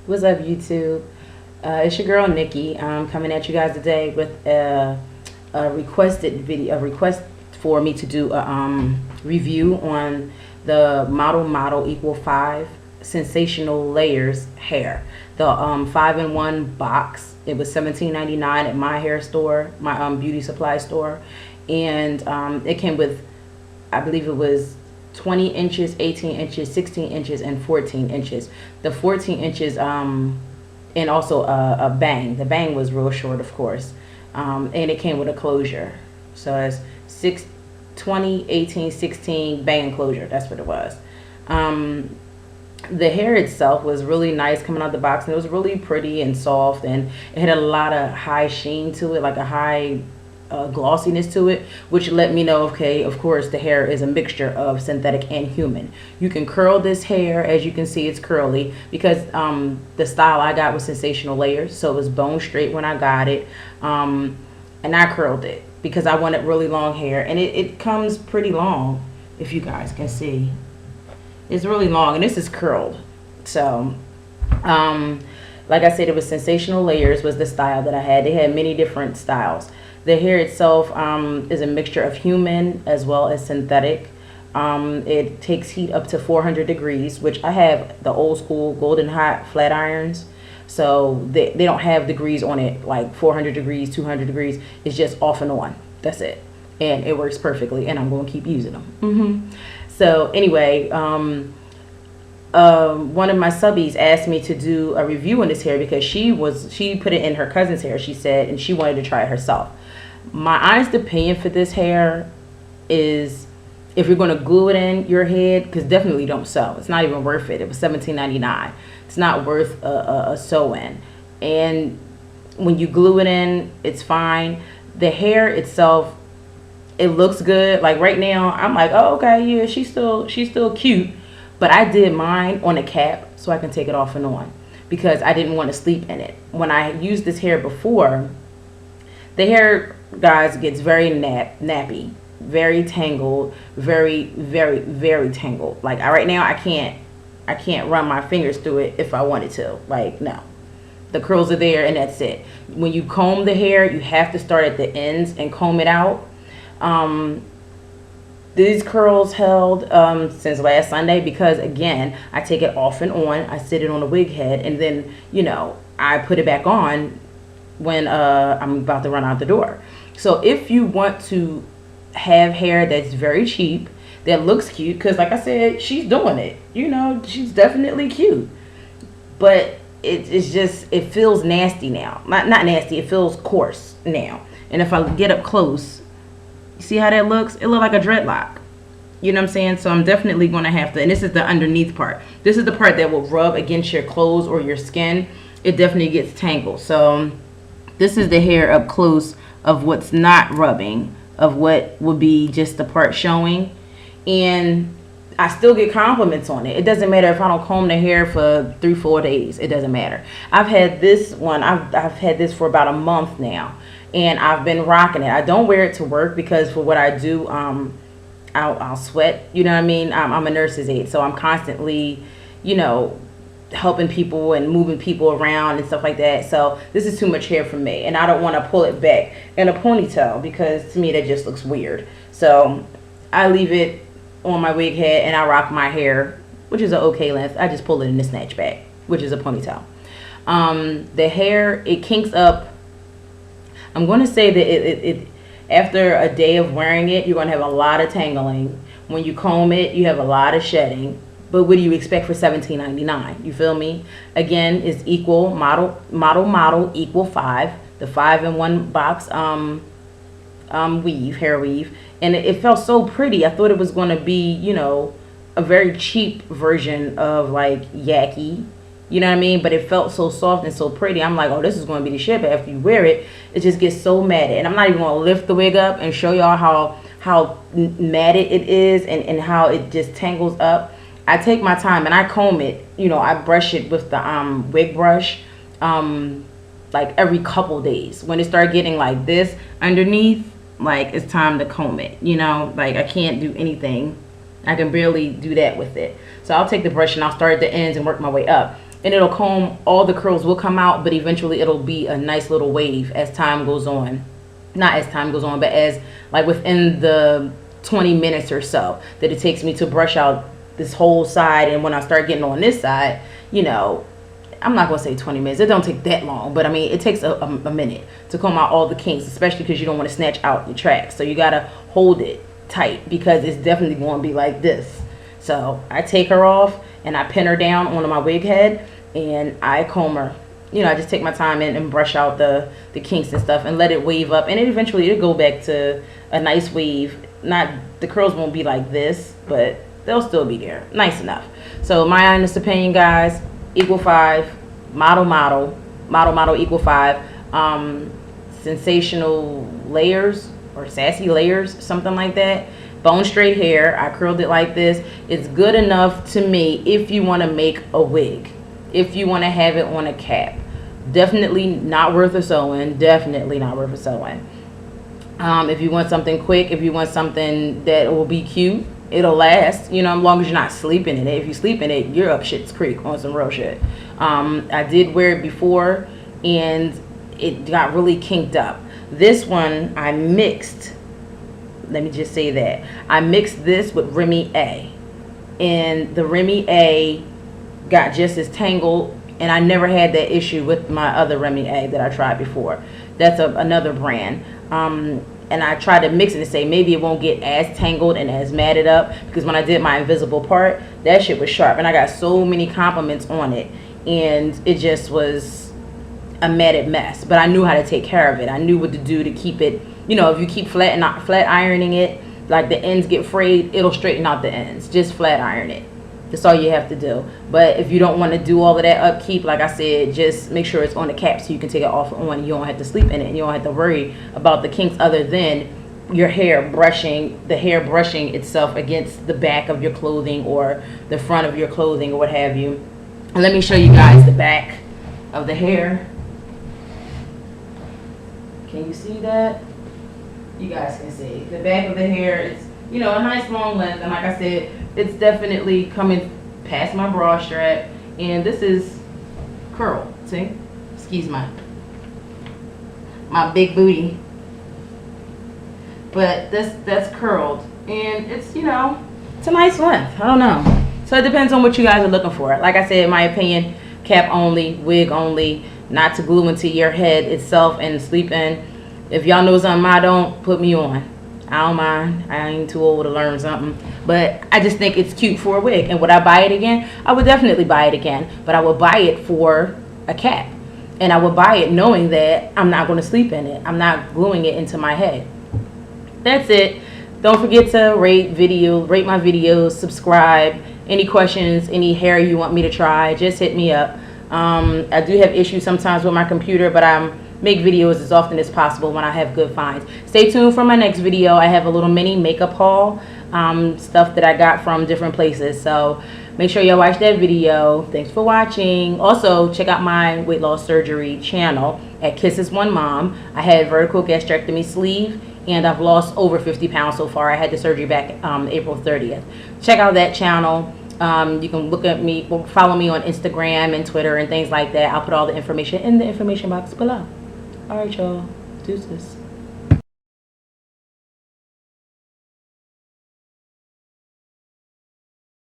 What's up, YouTube? It's your girl Nikki. I'm coming at you guys today with a requested video, a request for me to do a review on the ModelModel Equal 5 Sensational Layers hair. The 5-in-1 box. It was $17.99 at my hair store, my beauty supply store, and it came with, I believe it was 20 inches, 18 inches, 16 inches, and 14 inches. The 14 inches, and also a bang. The bang was real short, of course. And it came with a closure. So it's 20, 18, 16, bang and closure. That's what it was. The hair itself was really nice coming out the box, and it was really pretty and soft, and it had a lot of high sheen to it, like a high glossiness to it, which let me know, okay, of course the hair is a mixture of synthetic and human. You can curl this hair. As you can see, it's curly because the style I got was sensational layers, so it was bone straight when I got it, and I curled it because I wanted really long hair, and it comes pretty long, if you guys can see. It's really long, and this is curled. So like I said, it was sensational layers was the style that I had. They had many different styles. The hair itself is a mixture of human as well as synthetic. It takes heat up to 400 degrees, which I have the old school golden hot flat irons. So they don't have degrees on it, like 400 degrees, 200 degrees. It's just off and on. That's it. And it works perfectly, and I'm going to keep using them. So anyway, one of my subbies asked me to do a review on this hair because she put it in her cousin's hair, she said, and she wanted to try it herself. My honest opinion for this hair is, if you're going to glue it in your head, because definitely don't sew. It's not even worth it. It was $17.99. It's not worth a sew-in. And when you glue it in, it's fine. The hair itself, it looks good. Like right now, I'm like, oh, okay, yeah, she's still cute. But I did mine on a cap so I can take it off and on because I didn't want to sleep in it. When I used this hair before, the hair, guys, gets very nappy, very tangled, very, very, very tangled. Like right now, I can't run my fingers through it if I wanted to. Like, no. The curls are there and that's it. When you comb the hair, you have to start at the ends and comb it out. These curls held since last Sunday because, again, I take it off and on. I sit it on a wig head, and then, you know, I put it back on when I'm about to run out the door. So if you want to have hair that's very cheap, that looks cute, because like I said, she's doing it. You know, she's definitely cute. But it's just, it feels nasty now. Not nasty, it feels coarse now. And if I get up close, see how that looks? It looks like a dreadlock. You know what I'm saying? So I'm definitely going to have to, and this is the underneath part. This is the part that will rub against your clothes or your skin. It definitely gets tangled. So this is the hair up close of what's not rubbing, of what would be just the part showing. And I still get compliments on it. It doesn't matter if I don't comb the hair for 3-4 days. It doesn't matter. I've had this one, I've had this for about a month now. And I've been rocking it. I don't wear it to work because for what I do, I'll sweat. You know what I mean? I'm a nurse's aide, so I'm constantly, you know, helping people and moving people around and stuff like that. So this is too much hair for me, and I don't want to pull it back in a ponytail because to me that just looks weird. So I leave it on my wig head and I rock my hair, which is an okay length. I just pull it in the snatch back, which is a ponytail. The hair, it kinks up. I'm going to say that it after a day of wearing it, you're going to have a lot of tangling. When you comb it, you have a lot of shedding. But what do you expect for $17.99? You feel me? Again, it's equal model equal 5, the 5-in-1 box weave, hair weave, and it felt so pretty. I thought it was going to be, you know, a very cheap version of like Yaki. You know what I mean? But it felt so soft and so pretty. I'm like, oh, this is going to be the shit. But after you wear it, it just gets so matted. And I'm not even going to lift the wig up and show y'all how matted it is and how it just tangles up. I take my time and I comb it. You know, I brush it with the wig brush like every couple days. When it starts getting like this underneath, like it's time to comb it. You know, like I can't do anything. I can barely do that with it. So I'll take the brush and I'll start at the ends and work my way up. and it'll comb, all the curls will come out, but eventually it'll be a nice little wave as time goes on. Not as time goes on, but as like within the 20 minutes or so that it takes me to brush out this whole side. And when I start getting on this side, you know, I'm not gonna say 20 minutes, it don't take that long, but I mean it takes a minute to comb out all the kinks, especially because you don't want to snatch out your tracks. So you gotta hold it tight because it's definitely going to be like this. So I take her off and I pin her down onto my wig head and I comb her. You know, I just take my time in and brush out the kinks and stuff and let it wave up, and it eventually it'll go back to a nice wave. Not, the curls won't be like this, but they'll still be there, nice enough. So my honest opinion, guys, equal 5, model equal 5, sensational layers or sassy layers, something like that. Bone straight hair, I curled it like this. It's good enough to me if you want to make a wig, if you want to have it on a cap. Definitely not worth a sewing, definitely not worth a sewing. If you want something quick, if you want something that will be cute, it'll last, you know, as long as you're not sleeping in it. If you sleep in it, you're up shit's creek on some real shit. I did wear it before and it got really kinked up. This one I mixed, let me just say that I mixed this with Remy A, and the Remy A got just as tangled, and I never had that issue with my other Remy A that I tried before. That's another brand. And I tried to mix it to say maybe it won't get as tangled and as matted up, because when I did my invisible part, that shit was sharp, and I got so many compliments on it, and it just was a matted mess. But I knew how to take care of it. I knew what to do to keep it, you know, if you keep flat ironing it, like the ends get frayed, it'll straighten out the ends. Just flat iron it. That's all you have to do. But if you don't want to do all of that upkeep, like I said, just make sure it's on the cap so you can take it off on. You don't have to sleep in it, and you don't have to worry about the kinks other than your hair brushing, the hair brushing itself against the back of your clothing or the front of your clothing or what have you. And let me show you guys the back of the hair. Can you see that? You guys can see the back of the hair. It's, you know, a nice long length, and like I said, it's definitely coming past my bra strap, and this is curl. See, excuse my big booty, but that's curled, and it's, you know, it's a nice length. I don't know. So it depends on what you guys are looking for. Like I said, in my opinion, cap only, wig only, not to glue into your head itself and sleep in. If y'all know something I don't, put me on. I don't mind. I ain't too old to learn something. But I just think it's cute for a wig. And would I buy it again? I would definitely buy it again. But I would buy it for a cap. And I would buy it knowing that I'm not going to sleep in it. I'm not gluing it into my head. That's it. Don't forget to rate my videos, subscribe. Any questions, any hair you want me to try, just hit me up. I do have issues sometimes with my computer, but I make videos as often as possible when I have good finds. Stay tuned for my next video. I have a little mini makeup haul, stuff that I got from different places. So make sure y'all watch that video. Thanks for watching. Also, check out my weight loss surgery channel at Kisses One Mom. I had vertical gastrectomy sleeve, and I've lost over 50 pounds so far. I had the surgery back April 30th. Check out that channel. You can look at me, follow me on Instagram and Twitter and things like that. I'll put all the information in the information box below. All right, y'all. Deuces.